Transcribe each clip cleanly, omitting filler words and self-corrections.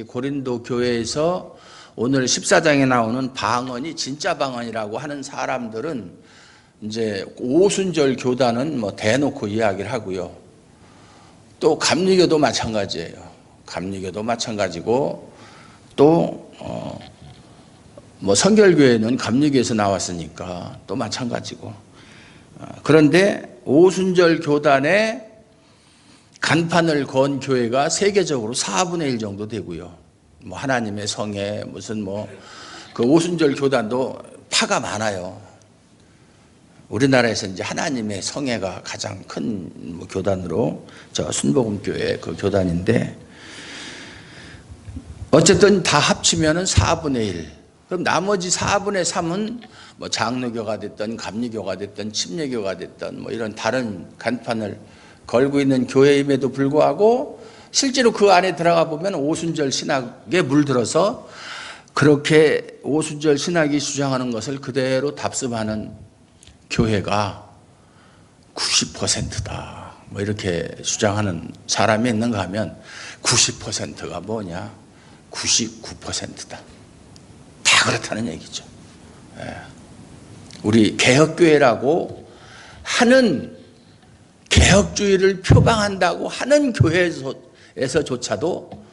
고린도 교회에서 오늘 14장에 나오는 방언이 진짜 방언이라고 하는 사람들은 이제 오순절 교단은 뭐 대놓고 이야기를 하고요. 또 감리교도 마찬가지예요. 감리교도 마찬가지고 또 뭐 성결교회는 감리교에서 나왔으니까 또 마찬가지고. 그런데 오순절 교단에 간판을 건 교회가 세계적으로 4분의 1 정도 되고요. 뭐 하나님의 성에 무슨 뭐 그 오순절 교단도 파가 많아요. 우리나라에서 이제 하나님의 성회가 가장 큰 뭐 교단으로 저 순복음교회 그 교단인데 어쨌든 다 합치면은 4분의 1. 그럼 나머지 4분의 3은 뭐 장로교가 됐든 감리교가 됐든 침례교가 됐든 뭐 이런 다른 간판을 걸고 있는 교회임에도 불구하고 실제로 그 안에 들어가 보면 오순절 신학에 물들어서 그렇게 오순절 신학이 주장하는 것을 그대로 답습하는 교회가 90%다. 뭐 이렇게 주장하는 사람이 있는가 하면 90%가 뭐냐? 99%다. 다 그렇다는 얘기죠. 우리 개혁교회라고 하는 개혁주의를 표방한다고 하는 교회에서조차도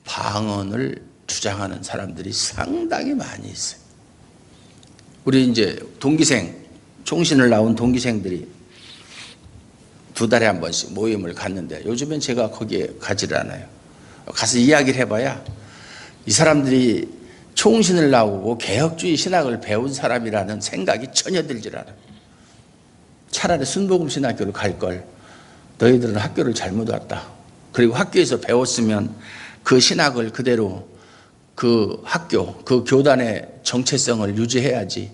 방언을 주장하는 사람들이 상당히 많이 있어요. 우리 이제 동기생, 총신을 나온 동기생들이 2달에 한 번씩 모임을 갖는데 요즘엔 제가 거기에 가지를 않아요. 가서 이야기를 해봐야 이 사람들이 총신을 나오고 개혁주의 신학을 배운 사람이라는 생각이 전혀 들질 않아요. 차라리 순복음신학교를 갈 걸. 너희들은 학교를 잘못 왔다. 그리고 학교에서 배웠으면 그 신학을 그대로 그 학교, 그 교단의 정체성을 유지해야지.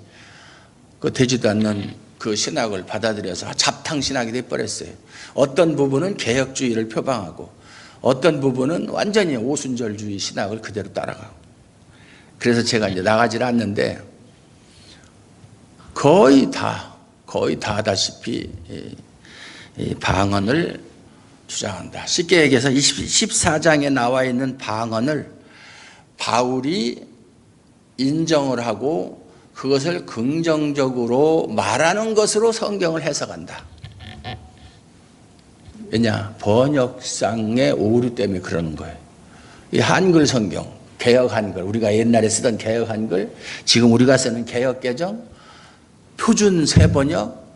그 되지도 않는 그 신학을 받아들여서 잡탕 신학이 돼버렸어요. 어떤 부분은 개혁주의를 표방하고 어떤 부분은 완전히 오순절주의 신학을 그대로 따라가고. 그래서 제가 이제 나가질 않는데 거의 다 하다시피 이 방언을 주장한다. 쉽게 얘기해서 14장에 나와 있는 방언을 바울이 인정을 하고 그것을 긍정적으로 말하는 것으로 성경을 해석한다. 왜냐? 번역상의 오류 때문에 그러는 거예요. 이 한글 성경, 개혁 한글, 우리가 옛날에 쓰던 개혁 한글, 지금 우리가 쓰는 개혁 개정, 표준 세번역,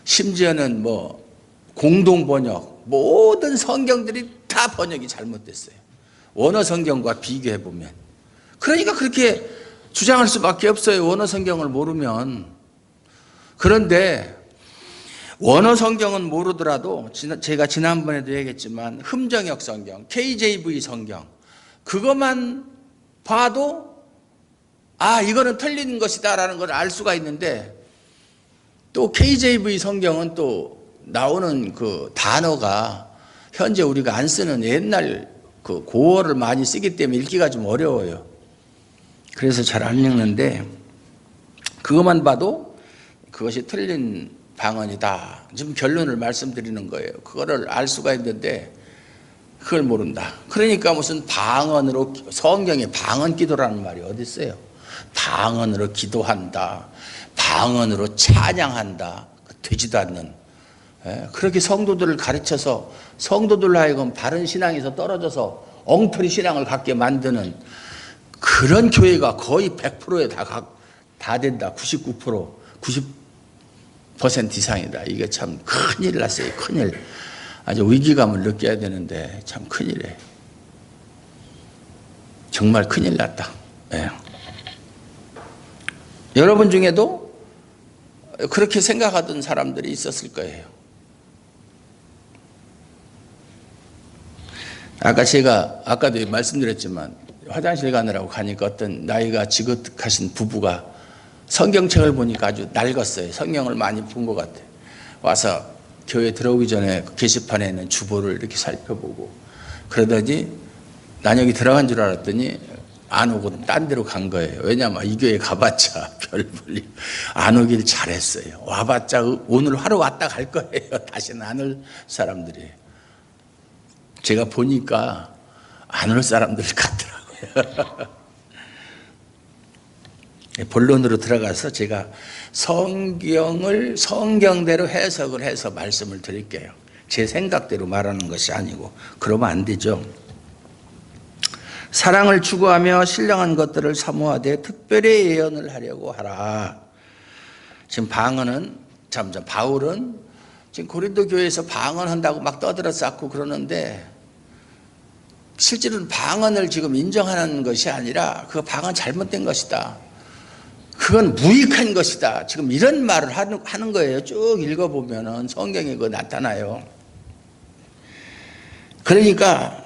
심지어는 뭐 공동 번역, 모든 성경들이 다 번역이 잘못됐어요. 원어 성경과 비교해 보면. 그러니까 그렇게 주장할 수밖에 없어요. 원어 성경을 모르면. 그런데 원어 성경은 모르더라도 제가 지난번에도 얘기했지만 흠정역 성경, KJV 성경 그것만 봐도 아 이거는 틀린 것이다라는 걸 알 수가 있는데 또 KJV 성경은 또 나오는 그 단어가 현재 우리가 안 쓰는 옛날 그 고어를 많이 쓰기 때문에 읽기가 좀 어려워요. 그래서 잘 안 읽는데 그것만 봐도 그것이 틀린 방언이다. 지금 결론을 말씀드리는 거예요. 그거를 알 수가 있는데 그걸 모른다. 그러니까 무슨 방언으로 성경에 방언 기도라는 말이 어디 있어요? 방언으로 기도한다. 방언으로 찬양한다. 되지도 않는. 그렇게 성도들을 가르쳐서 성도들로 하여금 바른 신앙에서 떨어져서 엉터리 신앙을 갖게 만드는 그런 교회가 거의 100%에 다 된다. 99%, 90% 이상이다. 이게 참 큰일 났어요. 큰일. 아주 위기감을 느껴야 되는데 참 큰일이에요. 정말 큰일 났다. 네. 여러분 중에도 그렇게 생각하던 사람들이 있었을 거예요. 아까도 말씀드렸지만 화장실 가느라고 가니까 어떤 나이가 지긋하신 부부가 성경책을 보니까 아주 낡았어요. 성경을 많이 본 것 같아요. 와서 교회 들어오기 전에 게시판에 있는 주보를 이렇게 살펴보고 그러더니 난 여기 들어간 줄 알았더니 안 오고 딴 데로 간 거예요. 왜냐면 이 교회 가봤자 별 볼일 안 오길 잘했어요. 와봤자 오늘 하루 왔다 갈 거예요. 다시는 안 올 사람들이에요. 제가 보니까 안 올 사람들 같더라고요. 본론으로 들어가서 제가 성경을 성경대로 해석을 해서 말씀을 드릴게요. 제 생각대로 말하는 것이 아니고 그러면 안 되죠. 사랑을 추구하며 신령한 것들을 사모하되 특별히 예언을 하려고 하라. 지금 바울은 지금 고린도 교회에서 방언한다고 막 떠들어 쌓고 그러는데 실제로는 방언을 지금 인정하는 것이 아니라 그 방언 잘못된 것이다. 그건 무익한 것이다. 지금 이런 말을 하는 거예요. 쭉 읽어보면 성경에 그거 나타나요. 그러니까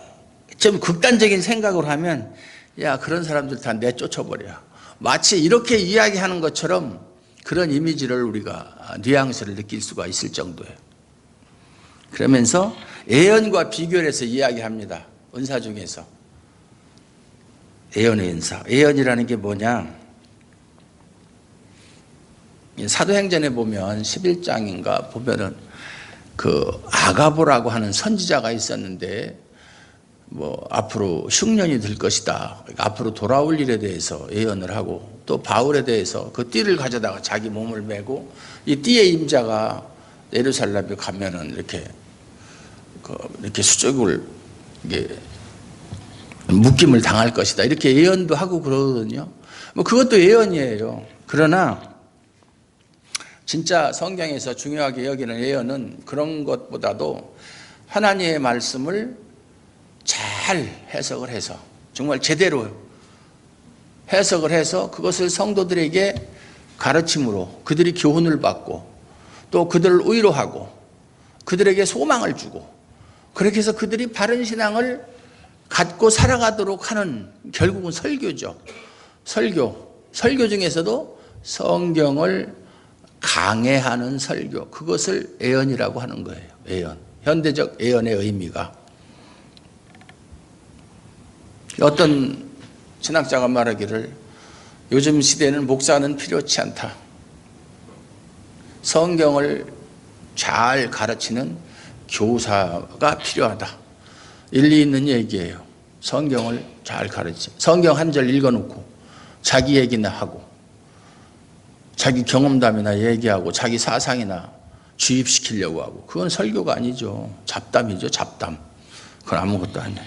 좀 극단적인 생각을 하면 야, 그런 사람들 다 내쫓아버려. 마치 이렇게 이야기하는 것처럼 그런 이미지를 우리가 뉘앙스를 느낄 수가 있을 정도예요. 그러면서 예언과 비교를 해서 이야기합니다. 은사 중에서. 예언의 은사. 예언이라는 게 뭐냐? 사도행전에 보면 11장인가 보면은 그 아가보라고 하는 선지자가 있었는데 뭐 앞으로 흉년이 들 것이다. 앞으로 돌아올 일에 대해서 예언을 하고 또 바울에 대해서 그 띠를 가져다가 자기 몸을 메고 이 띠의 임자가 예루살렘에 가면은 이렇게 수족을 이게 묶임을 당할 것이다. 이렇게 예언도 하고 그러거든요. 뭐 그것도 예언이에요. 그러나 진짜 성경에서 중요하게 여기는 예언은 그런 것보다도 하나님의 말씀을 잘 해석을 해서 정말 제대로 해석을 해서 그것을 성도들에게 가르침으로 그들이 교훈을 받고 또 그들을 위로하고 그들에게 소망을 주고 그렇게 해서 그들이 바른 신앙을 갖고 살아가도록 하는 결국은 설교죠. 설교 중에서도 성경을 강해하는 설교, 그것을 예언이라고 하는 거예요. 예언. 현대적 예언의 의미가. 어떤 신학자가 말하기를 요즘 시대에는 목사는 필요치 않다. 성경을 잘 가르치는 교사가 필요하다. 일리 있는 얘기예요. 성경을 잘 성경 한 절 읽어놓고 자기 얘기나 하고 자기 경험담이나 얘기하고 자기 사상이나 주입시키려고 하고 그건 설교가 아니죠. 잡담이죠. 잡담. 그건 아무것도 아니에요.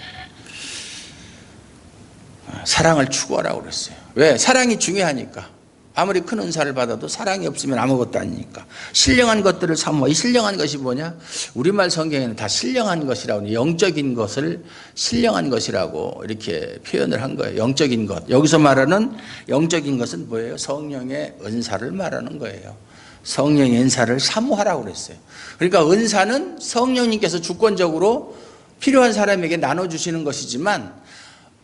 사랑을 추구하라고 그랬어요. 왜? 사랑이 중요하니까. 아무리 큰 은사를 받아도 사랑이 없으면 아무것도 아니니까. 신령한 것들을 사모하. 이 신령한 것이 뭐냐? 우리말 성경에는 다 신령한 것이라고, 영적인 것을 신령한 것이라고 이렇게 표현을 한 거예요. 영적인 것. 여기서 말하는 영적인 것은 뭐예요? 성령의 은사를 말하는 거예요. 성령의 은사를 사모하라고 그랬어요. 그러니까 은사는 성령님께서 주권적으로 필요한 사람에게 나눠주시는 것이지만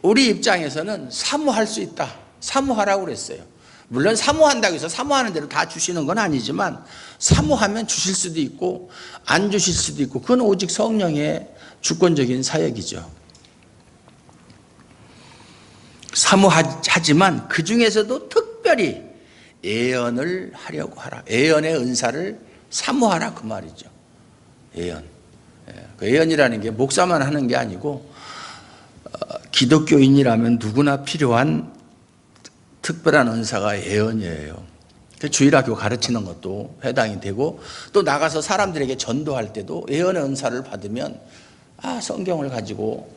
우리 입장에서는 사모할 수 있다. 사모하라고 그랬어요. 물론 사모한다고 해서 사모하는 대로 다 주시는 건 아니지만 사모하면 주실 수도 있고 안 주실 수도 있고 그건 오직 성령의 주권적인 사역이죠. 사모하지만 그 중에서도 특별히 예언을 하려고 하라. 예언의 은사를 사모하라 그 말이죠. 예언. 그 예언이라는 게 목사만 하는 게 아니고 기독교인이라면 누구나 필요한 특별한 은사가 예언이에요. 주일학교 가르치는 것도 해당이 되고 또 나가서 사람들에게 전도할 때도 예언의 은사를 받으면 성경을 가지고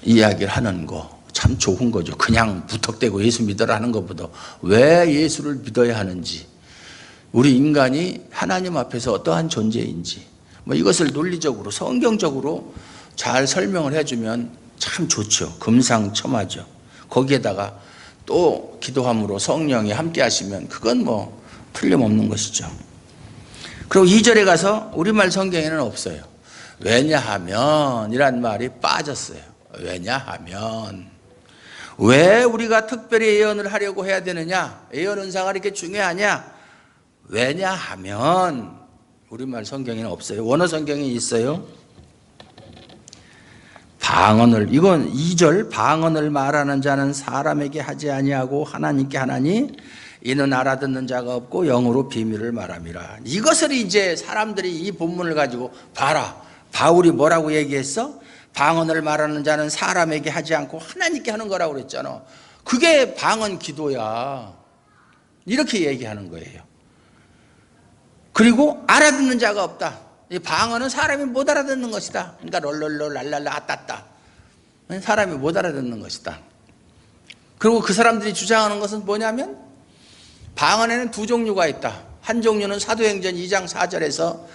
이야기를 하는 거 참 좋은 거죠. 그냥 무턱대고 예수 믿으라 하는 것보다 왜 예수를 믿어야 하는지, 우리 인간이 하나님 앞에서 어떠한 존재인지 뭐 이것을 논리적으로 성경적으로 잘 설명을 해주면 참 좋죠. 금상첨화죠. 거기에다가 또 기도함으로 성령이 함께 하시면 그건 뭐 틀림없는 것이죠. 그리고 2절에 가서 우리말 성경에는 없어요. 왜냐하면 이란 말이 빠졌어요. 왜냐하면. 왜 우리가 특별히 예언을 하려고 해야 되느냐? 예언 은사가 이렇게 중요하냐? 왜냐하면 우리말 성경에는 없어요. 원어 성경에 있어요. 방언을, 이건 2절, 방언을 말하는 자는 사람에게 하지 아니하고 하나님께 하나니 이는 알아듣는 자가 없고 영으로 비밀을 말함이라. 이것을 이제 사람들이 이 본문을 가지고 봐라, 바울이 뭐라고 얘기했어? 방언을 말하는 자는 사람에게 하지 않고 하나님께 하는 거라고 그랬잖아. 그게 방언 기도야. 이렇게 얘기하는 거예요. 그리고 알아듣는 자가 없다. 이 방언은 사람이 못 알아듣는 것이다. 그러니까 롤롤롤 랄랄라 아따따. 사람이 못 알아듣는 것이다. 그리고 그 사람들이 주장하는 것은 뭐냐면 방언에는 두 종류가 있다. 한 종류는 사도행전 2장 4절에서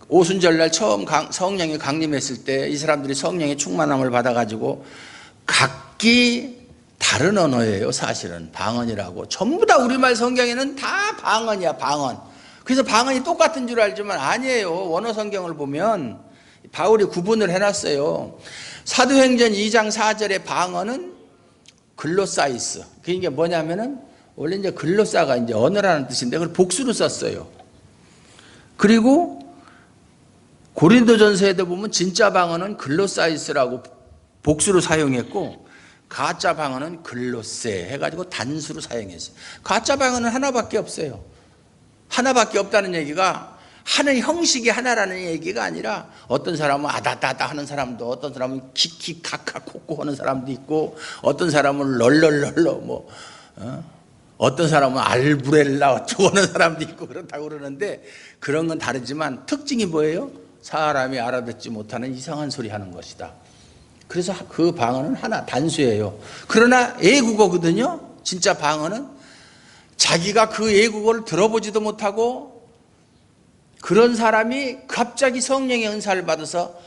오순절날 처음 성령이 강림했을 때 이 사람들이 성령의 충만함을 받아가지고 각기 다른 언어예요. 사실은 방언이라고. 전부 다 우리말 성경에는 다 방언이야. 방언. 그래서 방언이 똑같은 줄 알지만 아니에요. 원어 성경을 보면 바울이 구분을 해놨어요. 사도행전 2장 4절의 방언은 글로사이스. 그게 뭐냐면은 원래 이제 글로사가 이제 언어라는 뜻인데 그걸 복수로 썼어요. 그리고 고린도전서에도 보면 진짜 방언은 글로사이스라고 복수로 사용했고 가짜 방언은 글로세 해가지고 단수로 사용했어요. 가짜 방언은 하나밖에 없어요. 하나밖에 없다는 얘기가 하는 형식이 하나라는 얘기가 아니라 어떤 사람은 아다다다 하는 사람도 어떤 사람은 키키카카 코코 하는 사람도 있고 어떤 사람은 럴럴럴러 뭐 어떤 사람은 알브렐라 어쩌고 하는 사람도 있고 그렇다고 그러는데 그런 건 다르지만 특징이 뭐예요? 사람이 알아듣지 못하는 이상한 소리 하는 것이다. 그래서 그 방언은 하나 단수예요. 그러나 애국어거든요. 진짜 방언은 자기가 그 애국어를 들어보지도 못하고 그런 사람이 갑자기 성령의 은사를 받아서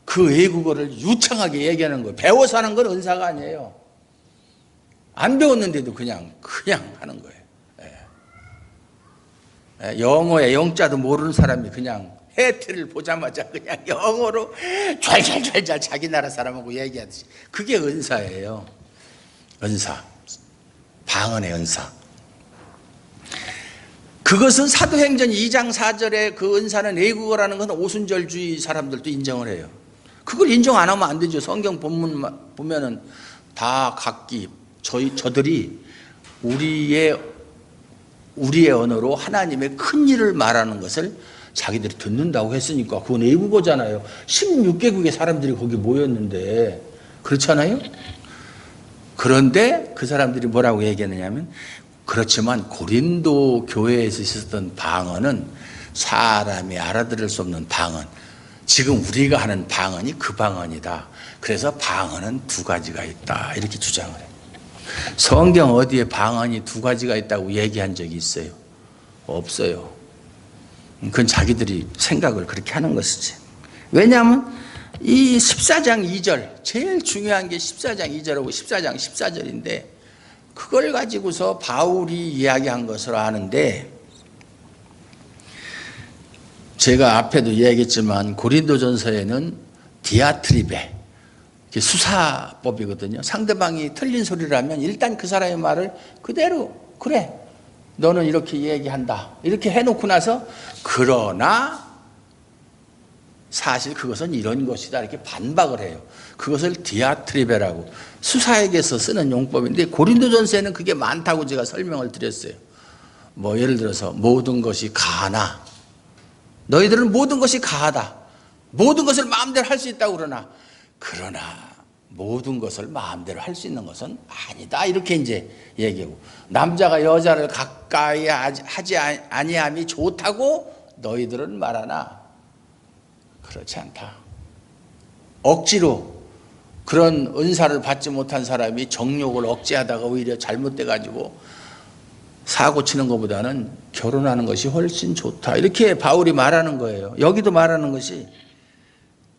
그 애국어를 유창하게 얘기하는 거예요. 배워서 하는 건 은사가 아니에요. 안 배웠는데도 그냥 하는 거예요. 영어의 영자도 모르는 사람이 그냥 해태를 보자마자 그냥 영어로 잘 자기 나라 사람하고 얘기하듯이 그게 은사예요. 은사. 방언의 은사. 그것은 사도행전 2장 4절에 그 은사는 애국어라는 건 오순절주의 사람들도 인정을 해요. 그걸 인정 안 하면 안 되죠. 성경 본문 보면은 다 각기 저들이 우리의 언어로 하나님의 큰 일을 말하는 것을 자기들이 듣는다고 했으니까 그건 애국어잖아요. 16개국의 사람들이 거기 모였는데 그렇잖아요. 그런데 그 사람들이 뭐라고 얘기했느냐면 그렇지만 고린도 교회에서 있었던 방언은 사람이 알아들을 수 없는 방언. 지금 우리가 하는 방언이 그 방언이다. 그래서 방언은 두 가지가 있다. 이렇게 주장을 해요. 성경 어디에 방언이 두 가지가 있다고 얘기한 적이 있어요? 없어요. 그건 자기들이 생각을 그렇게 하는 것이지. 왜냐하면 이 14장 2절 제일 중요한 게 14장 2절하고 14장 14절인데 그걸 가지고서 바울이 이야기한 것으로 아는데 제가 앞에도 이야기했지만 고린도전서에는 디아트리베 수사법이거든요. 상대방이 틀린 소리를 하면 일단 그 사람의 말을 그대로 그래 너는 이렇게 얘기한다 이렇게 해놓고 나서 그러나 사실 그것은 이런 것이다 이렇게 반박을 해요. 그것을 디아트리베라고 수사에게서 쓰는 용법인데 고린도전서에는 그게 많다고 제가 설명을 드렸어요. 뭐 예를 들어서 모든 것이 가하나 너희들은 모든 것이 가하다. 모든 것을 마음대로 할 수 있다고 그러나 모든 것을 마음대로 할 수 있는 것은 아니다. 이렇게 이제 얘기하고 남자가 여자를 가까이 하지 아니함이 좋다고 너희들은 말하나 그렇지 않다. 억지로 그런 은사를 받지 못한 사람이 정욕을 억제하다가 오히려 잘못돼 가지고 사고 치는 것보다는 결혼하는 것이 훨씬 좋다. 이렇게 바울이 말하는 거예요. 여기도 말하는 것이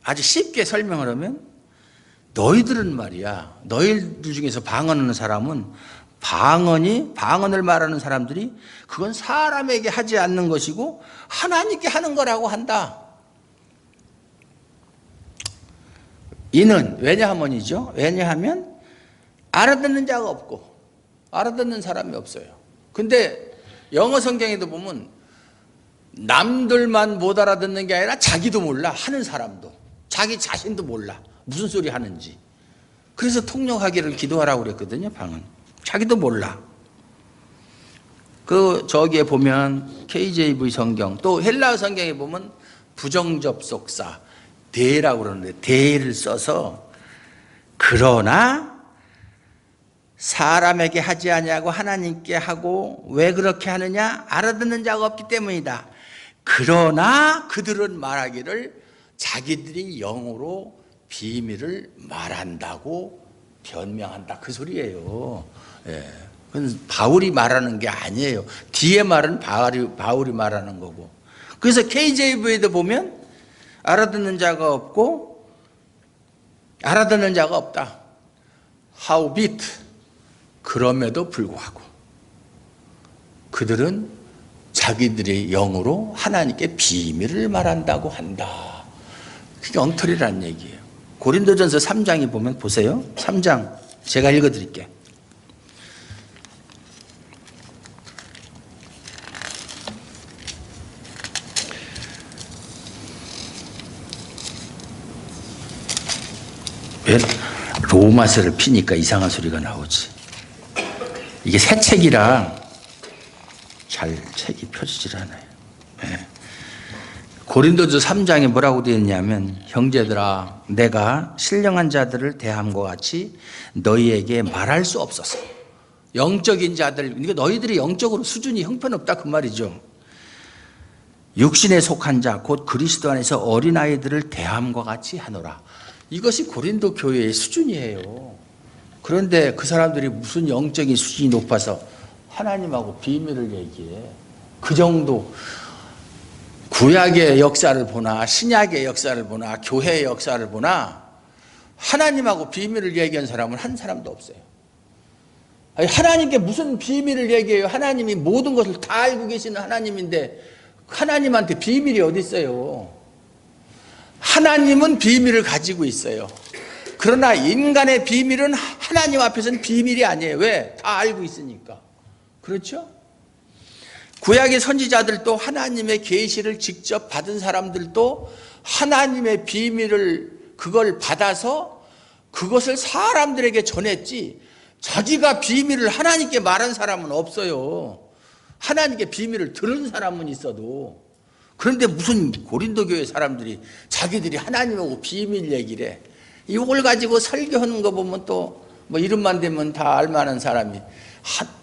아주 쉽게 설명을 하면 너희들은 말이야. 너희들 중에서 방언하는 사람은 방언을 말하는 사람들이 그건 사람에게 하지 않는 것이고 하나님께 하는 거라고 한다. 이는 왜냐하면이죠. 왜냐하면 알아듣는 자가 없고 알아듣는 사람이 없어요. 근데 영어 성경에도 보면 남들만 못 알아듣는 게 아니라 자기도 몰라. 하는 사람도. 자기 자신도 몰라. 무슨 소리 하는지. 그래서 통역하기를 기도하라고 그랬거든요. 방언. 자기도 몰라. 저기에 보면 KJV 성경 또 헬라어 성경에 보면 부정접속사 대라고 그러는데 대를 써서 그러나 사람에게 하지 아니하고 하나님께 하고 왜 그렇게 하느냐? 알아듣는 자가 없기 때문이다. 그러나 그들은 말하기를 자기들이 영으로 비밀을 말한다고 변명한다. 그 소리예요. 예. 그건 바울이 말하는 게 아니에요. 뒤에 말은 바울이 말하는 거고. 그래서 KJV에도 보면 알아듣는 자가 없고 알아듣는 자가 없다. Howbeit 그럼에도 불구하고 그들은 자기들의 영으로 하나님께 비밀을 말한다고 한다. 그게 엉터리라는 얘기예요. 고린도전서 3장에 보면 보세요. 3장 제가 읽어드릴게요. 왜 로마서를 피니까 이상한 소리가 나오지? 이게 새 책이라 잘 책이 펴지질 않아요. 네. 고린도서 3장에 뭐라고 되어 있냐면 형제들아 내가 신령한 자들을 대함과 같이 너희에게 말할 수 없어서 영적인 자들 그러니까 너희들이 영적으로 수준이 형편없다 그 말이죠. 육신에 속한 자 곧 그리스도 안에서 어린아이들을 대함과 같이 하노라. 이것이 고린도 교회의 수준이에요. 그런데 그 사람들이 무슨 영적인 수준이 높아서 하나님하고 비밀을 얘기해. 그 정도 구약의 역사를 보나 신약의 역사를 보나 교회의 역사를 보나 하나님하고 비밀을 얘기한 사람은 한 사람도 없어요. 아니, 하나님께 무슨 비밀을 얘기해요? 하나님이 모든 것을 다 알고 계시는 하나님인데 하나님한테 비밀이 어디 있어요? 하나님은 비밀을 가지고 있어요. 그러나 인간의 비밀은 하나님 앞에서는 비밀이 아니에요. 왜? 다 알고 있으니까. 그렇죠? 구약의 선지자들도 하나님의 계시를 직접 받은 사람들도 하나님의 비밀을 그걸 받아서 그것을 사람들에게 전했지 자기가 비밀을 하나님께 말한 사람은 없어요. 하나님께 비밀을 들은 사람은 있어도. 그런데 무슨 고린도 교회 사람들이 자기들이 하나님하고 비밀 얘기를 해. 이걸 가지고 설교하는 거 보면 또 뭐 이름만 되면 다 알만한 사람이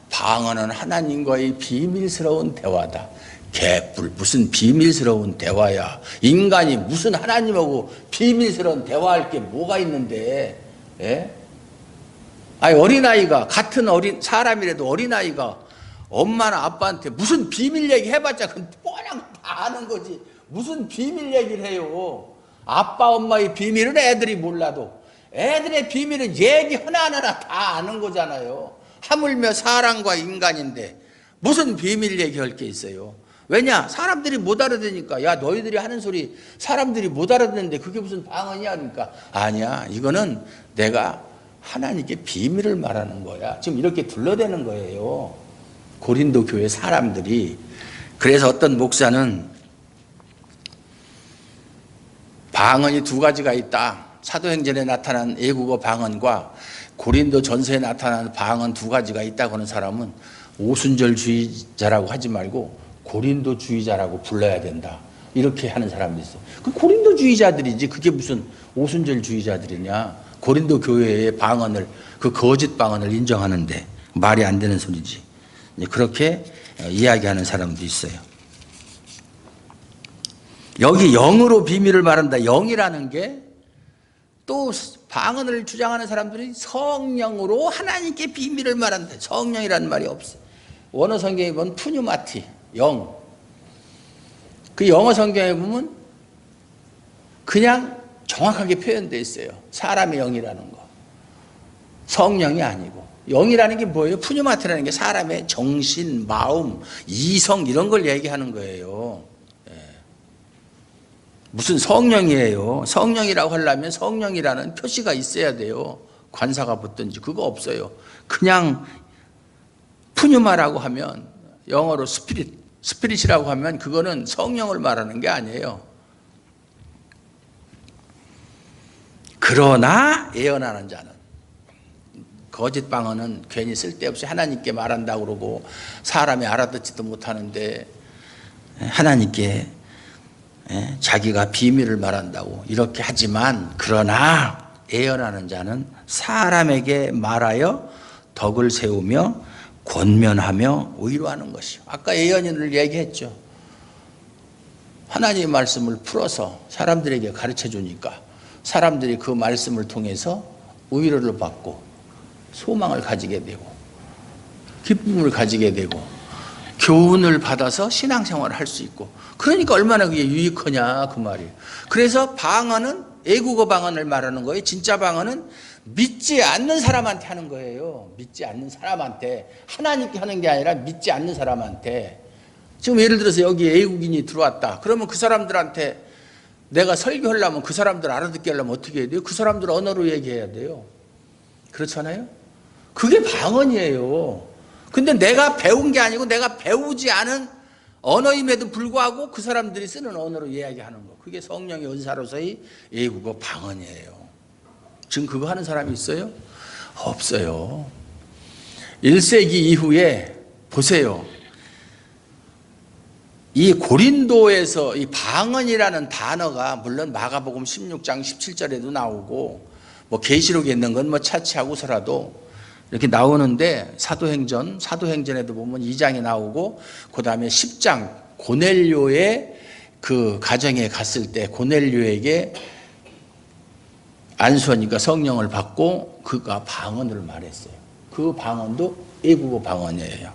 방언은 하나님과의 비밀스러운 대화다. 개뿔 무슨 비밀스러운 대화야. 인간이 무슨 하나님하고 비밀스러운 대화할 게 뭐가 있는데. 예? 아니 어린아이가 같은 사람이라도 어린아이가 엄마나 아빠한테 무슨 비밀 얘기 해봤자 그건 뻔한 다 아는 거지. 무슨 비밀 얘기를 해요. 아빠 엄마의 비밀은 애들이 몰라도 애들의 비밀은 얘기 하나하나 다 아는 거잖아요. 하물며 사람과 인간인데 무슨 비밀 얘기할 게 있어요. 왜냐? 사람들이 못 알아듣으니까. 야 너희들이 하는 소리 사람들이 못 알아듣는데 그게 무슨 방언이야? 그러니까 아니야 이거는 내가 하나님께 비밀을 말하는 거야. 지금 이렇게 둘러대는 거예요. 고린도 교회 사람들이. 그래서 어떤 목사는 방언이 두 가지가 있다. 사도행전에 나타난 애국어 방언과 고린도 전서에 나타난 방언 두 가지가 있다고 하는 사람은 오순절주의자라고 하지 말고 고린도주의자라고 불러야 된다. 이렇게 하는 사람도 있어요. 그 고린도주의자들이지 그게 무슨 오순절주의자들이냐. 고린도 교회의 방언을 그 거짓 방언을 인정하는데 말이 안 되는 소리지. 그렇게 이야기하는 사람도 있어요. 여기 영으로 비밀을 말한다. 영이라는 게 또 방언을 주장하는 사람들이 성령으로 하나님께 비밀을 말한다. 성령이라는 말이 없어요. 원어 성경에 보면 푸뉴마티, 영. 그 영어 성경에 보면 그냥 정확하게 표현되어 있어요. 사람의 영이라는 거. 성령이 아니고. 영이라는 게 뭐예요? 푸뉴마티라는 게 사람의 정신, 마음, 이성 이런 걸 얘기하는 거예요. 무슨 성령이에요. 성령이라고 하려면 성령이라는 표시가 있어야 돼요. 관사가 붙든지 그거 없어요. 그냥 푸뉴마라고 하면 영어로 스피릿이라고 하면 그거는 성령을 말하는 게 아니에요. 그러나 예언하는 자는 거짓 방언은 괜히 쓸데없이 하나님께 말한다고 그러고 사람이 알아듣지도 못하는데 하나님께 자기가 비밀을 말한다고 이렇게 하지만 그러나 예언하는 자는 사람에게 말하여 덕을 세우며 권면하며 위로하는 것이요. 아까 예언인을 얘기했죠. 하나님의 말씀을 풀어서 사람들에게 가르쳐 주니까 사람들이 그 말씀을 통해서 위로를 받고 소망을 가지게 되고 기쁨을 가지게 되고 교훈을 받아서 신앙생활을 할 수 있고, 그러니까 얼마나 그게 유익하냐 그 말이에요. 그래서 방언은 애국어 방언을 말하는 거예요. 진짜 방언은 믿지 않는 사람한테 하는 거예요. 믿지 않는 사람한테, 하나님께 하는 게 아니라 믿지 않는 사람한테. 지금 예를 들어서 여기 애국인이 들어왔다. 그러면 그 사람들한테 내가 설교하려면 그 사람들 알아듣게 하려면 어떻게 해야 돼요? 그 사람들 언어로 얘기해야 돼요. 그렇잖아요? 그게 방언이에요. 근데 내가 배운 게 아니고 내가 배우지 않은 언어임에도 불구하고 그 사람들이 쓰는 언어로 이야기하는 거. 그게 성령의 은사로서의 애국어 방언이에요. 지금 그거 하는 사람이 있어요? 없어요. 1세기 이후에 보세요. 이 고린도에서 이 방언이라는 단어가 물론 마가복음 16장 17절에도 나오고 뭐 계시록에 있는 건 뭐 차치하고서라도 이렇게 나오는데 사도행전에도 보면 2장이 나오고 그다음에 10장 고넬료의 그 가정에 갔을 때 고넬료에게 안수하니까 성령을 받고 그가 방언을 말했어요. 그 방언도 애국어 방언이에요.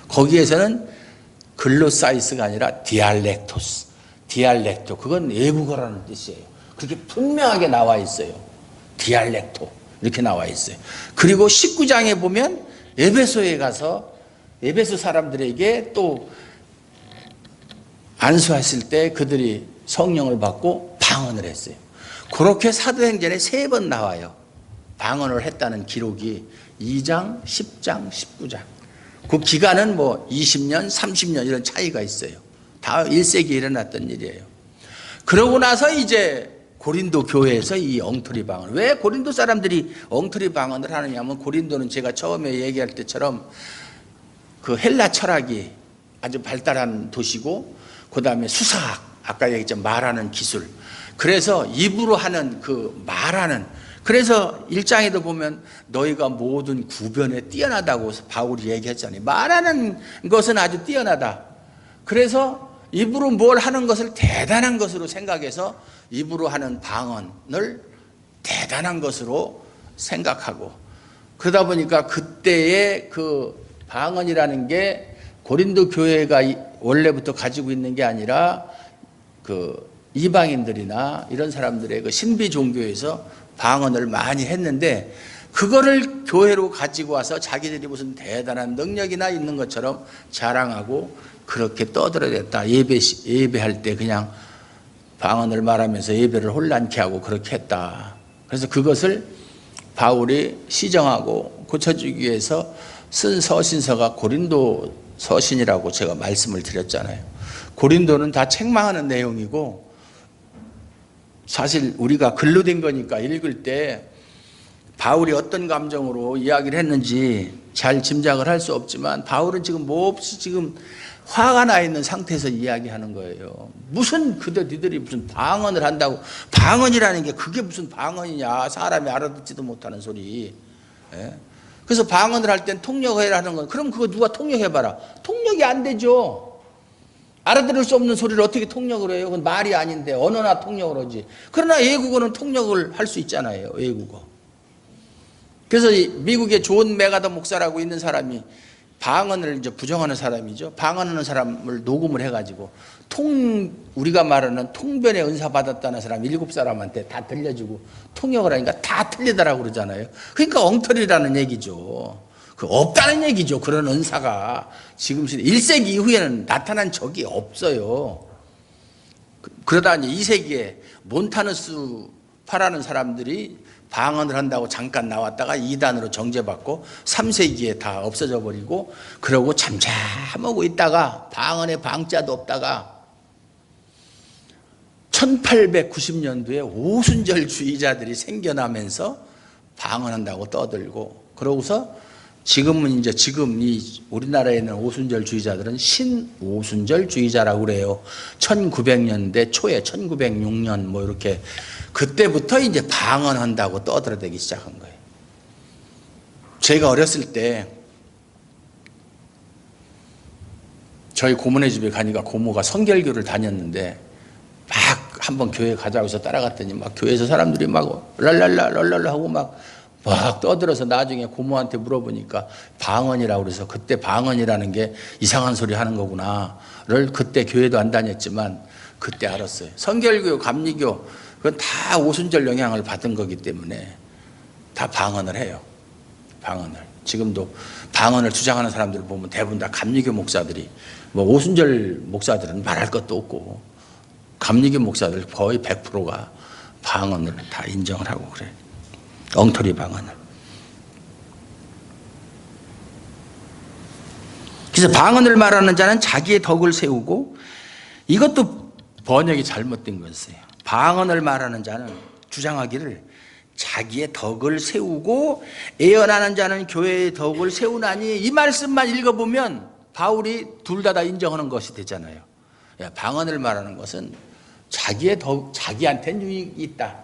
거기에서는 글로사이스가 아니라 디알렉토, 그건 애국어라는 뜻이에요. 그렇게 분명하게 나와 있어요. 디알렉토 이렇게 나와 있어요. 그리고 19장에 보면 에베소에 가서 에베소 사람들에게 또 안수했을 때 그들이 성령을 받고 방언을 했어요. 그렇게 사도행전에 3번 나와요. 방언을 했다는 기록이 2장, 10장, 19장. 그 기간은 뭐 20년, 30년 이런 차이가 있어요. 다 1세기에 일어났던 일이에요. 그러고 나서 이제 고린도 교회에서 이 엉터리 방언. 왜 고린도 사람들이 엉터리 방언을 하느냐면 고린도는 제가 처음에 얘기할 때처럼 그 헬라 철학이 아주 발달한 도시고 그다음에 수사학, 아까 얘기했죠. 말하는 기술. 그래서 입으로 하는 그 말하는, 그래서 1장에도 보면 너희가 모든 구변에 뛰어나다고 바울이 얘기했잖아요. 말하는 것은 아주 뛰어나다. 그래서 입으로 뭘 하는 것을 대단한 것으로 생각해서 입으로 하는 방언을 대단한 것으로 생각하고, 그러다 보니까 그때의 그 방언이라는 게 고린도 교회가 원래부터 가지고 있는 게 아니라 그 이방인들이나 이런 사람들의 그 신비 종교에서 방언을 많이 했는데, 그거를 교회로 가지고 와서 자기들이 무슨 대단한 능력이나 있는 것처럼 자랑하고 그렇게 떠들어댔다. 예배할 때 그냥 방언을 말하면서 예배를 혼란케 하고 그렇게 했다. 그래서 그것을 바울이 시정하고 고쳐주기 위해서 쓴 서신서가 고린도 서신이라고 제가 말씀을 드렸잖아요. 고린도는 다 책망하는 내용이고, 사실 우리가 글로 된 거니까 읽을 때 바울이 어떤 감정으로 이야기를 했는지 잘 짐작을 할 수 없지만, 바울은 지금 몹시 지금 화가 나 있는 상태에서 이야기하는 거예요. 무슨 니들이 무슨 방언을 한다고, 방언이라는 게 그게 무슨 방언이냐, 사람이 알아듣지도 못하는 소리. 그래서 방언을 할 땐 통역해라 하는 건, 그럼 그거 누가 통역해봐라. 통역이 안 되죠. 알아들을 수 없는 소리를 어떻게 통역을 해요? 그건 말이 아닌데 언어나 통역을 하지. 그러나 외국어는 통역을 할 수 있잖아요. 외국어. 그래서 미국의 존 메가더 목사라고 있는 사람이 방언을 이제 부정하는 사람이죠. 방언하는 사람을 녹음을 해가지고 우리가 말하는 통변의 은사 받았다는 사람 7사람한테 다 들려주고 통역을 하니까 다 틀리더라고 그러잖아요. 그러니까 엉터리라는 얘기죠. 없다는 얘기죠. 그런 은사가 지금 1세기 이후에는 나타난 적이 없어요. 그러다 이제 2세기에 몬타누스 파라는 사람들이 방언을 한다고 잠깐 나왔다가 2단으로 정죄받고 3세기에 다 없어져 버리고, 그러고 잠잠하고 있다가 방언의 방자도 없다가 1890년도에 오순절주의자들이 생겨나면서 방언한다고 떠들고, 그러고서 지금은 이제 지금 이 우리나라에 있는 오순절주의자들은 신오순절주의자라고 그래요. 1900년대 초에 1906년 뭐 이렇게 그때부터 이제 방언한다고 떠들어대기 시작한 거예요. 제가 어렸을 때 저희 고모네 집에 가니까 고모가 성결교를 다녔는데 막 한번 교회 가자고 해서 따라갔더니 막 교회에서 사람들이 막 랄랄라 하고 막 떠들어서 나중에 고모한테 물어보니까 방언이라고 그래서 그때 방언이라는 게 이상한 소리 하는 거구나를 그때 교회도 안 다녔지만 그때 알았어요. 성결교, 감리교 그건 다 오순절 영향을 받은 거기 때문에 다 방언을 해요. 방언을. 지금도 방언을 주장하는 사람들을 보면 대부분 다 감리교 목사들이 뭐 오순절 목사들은 말할 것도 없고 감리교 목사들 거의 100%가 방언을 다 인정을 하고 그래요. 엉터리 방언을. 그래서 방언을 말하는 자는 자기의 덕을 세우고 이것도 번역이 잘못된 것이에요. 방언을 말하는 자는 주장하기를 자기의 덕을 세우고 애언하는 자는 교회의 덕을 세우나니 이 말씀만 읽어보면 바울이 둘 다 인정하는 것이 되잖아요. 방언을 말하는 것은 자기의 덕, 자기한테는 유익이 있다.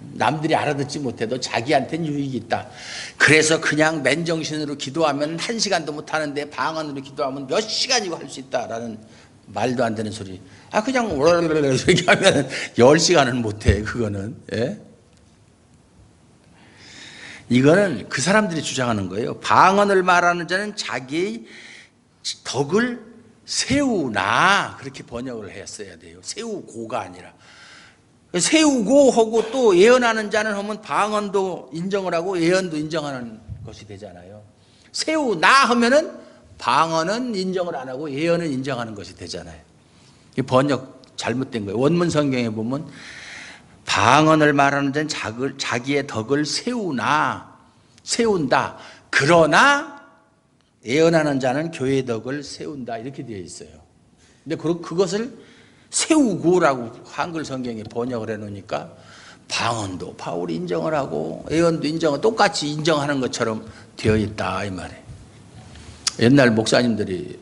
남들이 알아듣지 못해도 자기한테는 유익이 있다. 그래서 그냥 맨정신으로 기도하면 1시간도 못하는데 방언으로 기도하면 몇 시간이고 할 수 있다라는 말도 안 되는 소리. 그냥 이렇게 하면 10시간은 못해. 그거는. 예? 이거는 그 사람들이 주장하는 거예요. 방언을 말하는 자는 자기의 덕을 세우나 그렇게 번역을 했어야 돼요. 세우고가 아니라. 세우고 하고 또 예언하는 자는 하면 방언도 인정을 하고 예언도 인정하는 것이 되잖아요. 세우나 하면은 방언은 인정을 안 하고 예언은 인정하는 것이 되잖아요. 이 번역 잘못된 거예요. 원문 성경에 보면 방언을 말하는 자는 자기의 덕을 세운다. 그러나 예언하는 자는 교회의 덕을 세운다. 이렇게 되어 있어요. 근데 그것을 세우고라고 한글 성경에 번역을 해놓으니까 방언도 바울이 인정을 하고 예언도 인정을 똑같이 인정하는 것처럼 되어 있다 이 말이에요. 옛날 목사님들이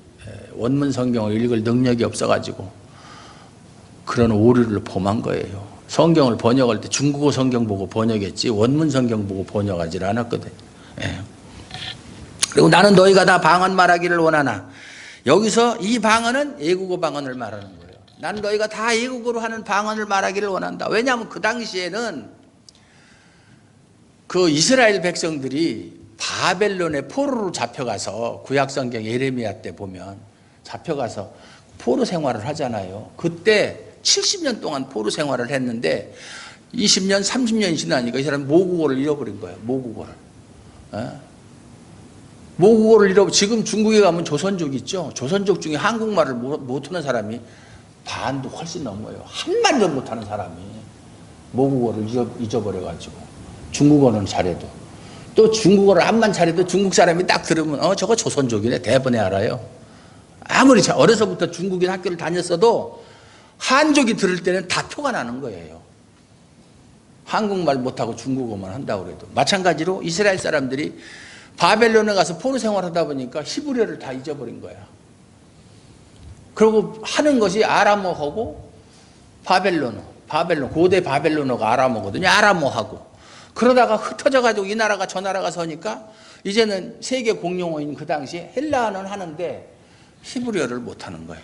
원문 성경을 읽을 능력이 없어가지고 그런 오류를 범한 거예요. 성경을 번역할 때 중국어 성경 보고 번역했지 원문 성경 보고 번역하지 않았거든. 예. 그리고 나는 너희가 다 방언 말하기를 원하나 여기서 이 방언은 애국어 방언을 말하는 거예요. 나는 너희가 다 애국어로 하는 방언을 말하기를 원한다. 왜냐하면 그 당시에는 그 이스라엘 백성들이 바벨론의 포로로 잡혀가서 구약성경 예레미야 때 보면 잡혀가서 포로 생활을 하잖아요. 그때 70년 동안 포로 생활을 했는데 20년, 30년이 지나니까 이 사람이 모국어를 잃어버린 거예요. 모국어를. 모국어를 잃어버리고 지금 중국에 가면 조선족 있죠. 조선족 중에 한국말을 못하는 사람이 반도 훨씬 넘어요. 한마디도 못하는 사람이 모국어를 잊어버려가지고 중국어는 잘해도 또 중국어를 암만 잘해도 중국 사람이 딱 들으면 저거 조선족이네 대번에 알아요. 아무리 어려서부터 중국인 학교를 다녔어도 한족이 들을 때는 다 표가 나는 거예요. 한국말 못하고 중국어만 한다고 해도. 마찬가지로 이스라엘 사람들이 바벨론에 가서 포로 생활하다 보니까 히브리어를 다 잊어버린 거야. 그리고 하는 것이 아람어하고 바벨론, 고대 바벨론어가 아람어거든요. 아람어하고. 그러다가 흩어져가지고 이 나라가 저 나라가 서니까 이제는 세계 공용어인 그 당시에 헬라어는 하는데 히브리어를 못하는 거예요.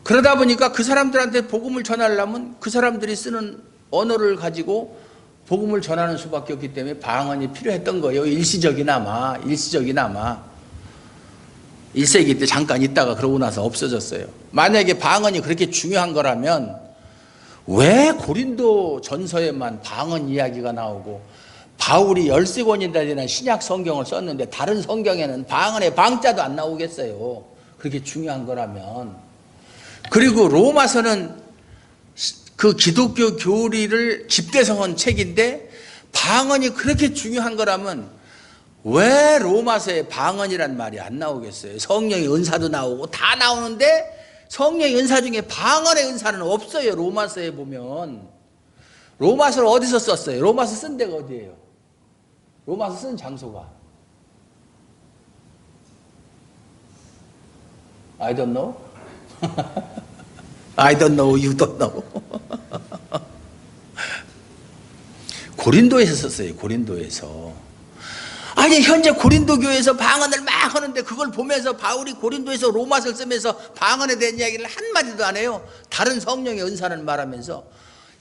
그러다 보니까 그 사람들한테 복음을 전하려면 그 사람들이 쓰는 언어를 가지고 복음을 전하는 수밖에 없기 때문에 방언이 필요했던 거예요. 일시적이나마 1세기 때 잠깐 있다가 그러고 나서 없어졌어요. 만약에 방언이 그렇게 중요한 거라면 왜 고린도 전서에만 방언 이야기가 나오고 바울이 13권이나 되는 신약 성경을 썼는데 다른 성경에는 방언의 방자도 안 나오겠어요. 그렇게 중요한 거라면. 그리고 로마서는 그 기독교 교리를 집대성한 책인데 방언이 그렇게 중요한 거라면 왜 로마서에 방언이란 말이 안 나오겠어요? 성령의 은사도 나오고 다 나오는데 성령의 은사 중에 방언의 은사는 없어요. 로마서에 보면. 로마서를 어디서 썼어요? 로마서 쓴 데가 어디예요? 로마서 쓴 장소가 I don't know. I don't know, you don't know. 고린도에서 썼어요. 고린도에서. 아니 현재 고린도 교회에서 방언을 막 하는데 그걸 보면서 바울이 고린도에서 로마서를 쓰면서 방언에 대한 이야기를 한마디도 안 해요. 다른 성령의 은사를 말하면서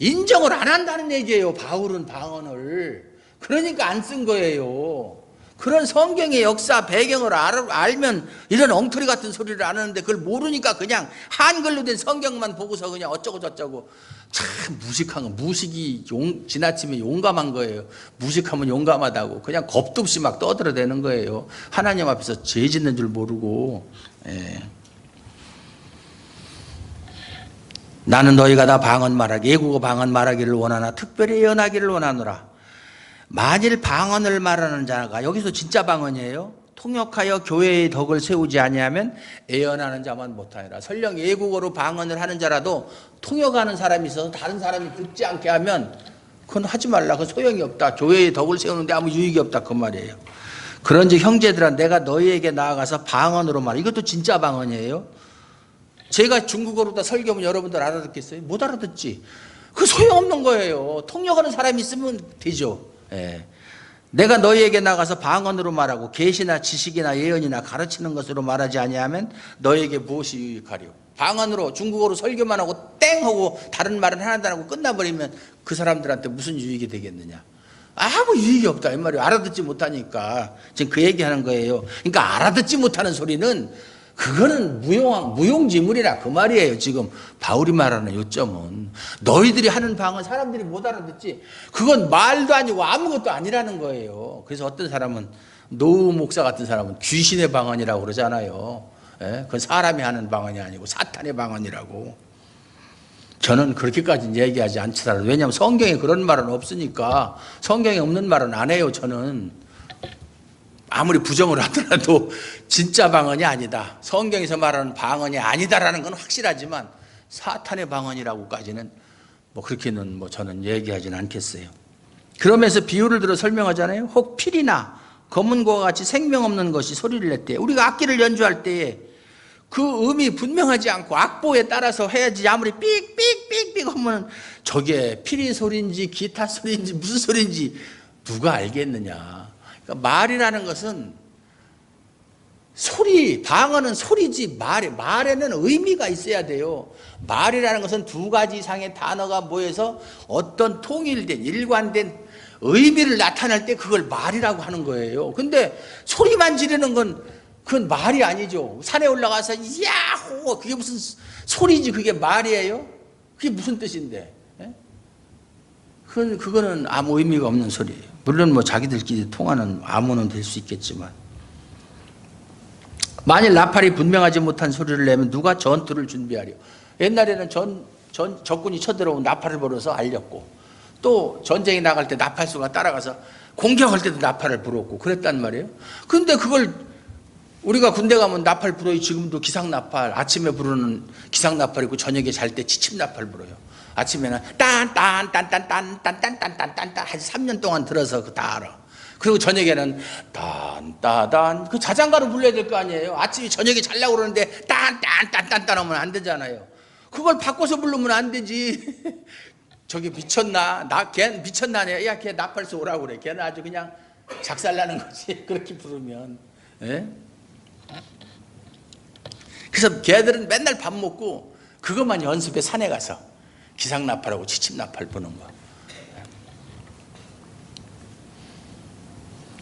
인정을 안 한다는 얘기예요. 바울은 방언을. 그러니까 안 쓴 거예요. 그런 성경의 역사 배경을 알면 이런 엉터리 같은 소리를 안 하는데 그걸 모르니까 그냥 한글로 된 성경만 보고서 그냥 어쩌고 저쩌고. 참 무식한 거. 무식이 지나치면 용감한 거예요. 무식하면 용감하다고 그냥 겁도 없이 막 떠들어대는 거예요. 하나님 앞에서 죄 짓는 줄 모르고. 나는 너희가 다 방언 말하기 예국어 방언 말하기를 원하나 특별히 예언하기를 원하노라. 만일 방언을 말하는 자가 여기서 진짜 방언이에요. 통역하여 교회의 덕을 세우지 아니하면 예언하는 자만 못하니라. 설령 예국어로 방언을 하는 자라도 통역하는 사람이 있어서 다른 사람이 듣지 않게 하면 그건 하지 말라. 그 소용이 없다. 교회의 덕을 세우는데 아무 유익이 없다. 그 말이에요. 그런즉 형제들아 내가 너희에게 나아가서 방언으로 말해. 이것도 진짜 방언이에요. 제가 중국어로 다 설교하면 여러분들 알아듣겠어요? 못 알아듣지. 그 소용없는 거예요. 통역하는 사람이 있으면 되죠. 내가 너희에게 나가서 방언으로 말하고 계시나 지식이나 예언이나 가르치는 것으로 말하지 아니하면 너희에게 무엇이 유익하리요? 방언으로 중국어로 설교만 하고 땡 하고 다른 말은 하나도 안 하고 끝나버리면 그 사람들한테 무슨 유익이 되겠느냐? 아무 유익이 없다 이 말이에요. 알아듣지 못하니까 지금 그 얘기하는 거예요. 그러니까 알아듣지 못하는 소리는 그거는 무용지물이라 그 말이에요. 지금 바울이 말하는 요점은 너희들이 하는 방언 사람들이 못 알아듣지. 그건 말도 아니고 아무것도 아니라는 거예요. 그래서 어떤 사람은 노우 목사 같은 사람은 귀신의 방언이라고 그러잖아요. 그건 사람이 하는 방언이 아니고 사탄의 방언이라고. 저는 그렇게까지는 얘기하지 않더라도 왜냐하면 성경에 그런 말은 없으니까 성경에 없는 말은 안 해요. 저는 아무리 부정을 하더라도 진짜 방언이 아니다. 성경에서 말하는 방언이 아니다라는 건 확실하지만 사탄의 방언이라고까지는 뭐 그렇게는 뭐 저는 얘기하지는 않겠어요. 그러면서 비유를 들어 설명하잖아요. 혹 필이나 검은 고와 같이 생명 없는 것이 소리를 낼 때 우리가 악기를 연주할 때에 그 음이 분명하지 않고 악보에 따라서 해야지 아무리 삑삑삑삑 하면 저게 피리 소리인지 기타 소리인지 무슨 소리인지 누가 알겠느냐. 그러니까 말이라는 것은 소리, 방언은 소리지 말에는 의미가 있어야 돼요. 말이라는 것은 두 가지 이상의 단어가 모여서 어떤 통일된 일관된 의미를 나타낼 때 그걸 말이라고 하는 거예요. 근데 소리만 지르는 건 그건 말이 아니죠. 산에 올라가서 야호 그게 무슨 소리지 그게 말이에요? 그게 무슨 뜻인데? 그거는 아무 의미가 없는 소리예요. 물론 뭐 자기들끼리 통하는 암호는 될 수 있겠지만 만일 나팔이 분명하지 못한 소리를 내면 누가 전투를 준비하려. 옛날에는 적군이 쳐들어오면 나팔을 불어서 알렸고 또 전쟁에 나갈 때 나팔수가 따라가서 공격할 때도 나팔을 불었고 그랬단 말이에요. 근데 그걸 우리가 군대 가면 나팔 불어요. 지금도 기상나팔 아침에 부르는 기상나팔 있고 저녁에 잘 때 지침나팔 불어요. 아침에는 딴딴딴딴딴딴딴딴딴딴 한 3년 동안 들어서 그거 다 알아. 그리고 저녁에는 딴따단 그 자장가로 불러야 될 거 아니에요. 아침에 저녁에 자려고 그러는데 딴딴딴딴딴 하면 안 되잖아요. 그걸 바꿔서 부르면 안 되지. 저기 미쳤나? 걔 미쳤나냐? 야, 걔 나팔수 오라고 그래. 걔는 아주 그냥 작살나는 거지. 그렇게 부르면. 예? 그래서 걔들은 맨날 밥 먹고 그것만 연습해 산에 가서 기상나팔하고 지침나팔 부는 거.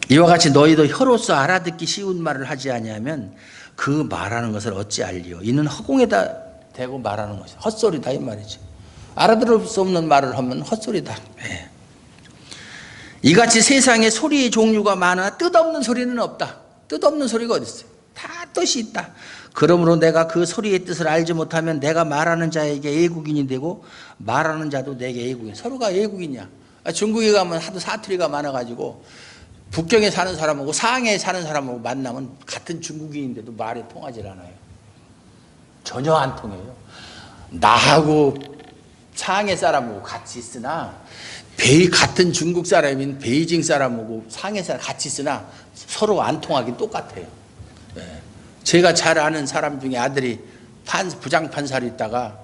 이와 같이 너희도 혀로서 알아듣기 쉬운 말을 하지 아니하면 그 말하는 것을 어찌 알리요? 이는 허공에다 대고 말하는 것이 헛소리다 이 말이죠. 알아들을 수 없는 말을 하면 헛소리다. 네. 이같이 세상에 소리의 종류가 많으나 뜻없는 소리는 없다. 뜻없는 소리가 어디 있어요? 다 뜻이 있다. 그러므로 내가 그 소리의 뜻을 알지 못하면 내가 말하는 자에게 애국인이 되고 말하는 자도 내게 애국인. 서로가 애국이냐? 중국에 가면 하도 사투리가 많아가지고 북경에 사는 사람하고 상해에 사는 사람하고 만나면 같은 중국인인데도 말이 통하지 않아요. 전혀 안 통해요. 나하고 상해 사람하고 같이 있으나 같은 중국 사람인 베이징 사람하고 상해 사람 같이 있으나 서로 안 통하긴 똑같아요. 네. 제가 잘 아는 사람 중에 아들이 부장판사로 있다가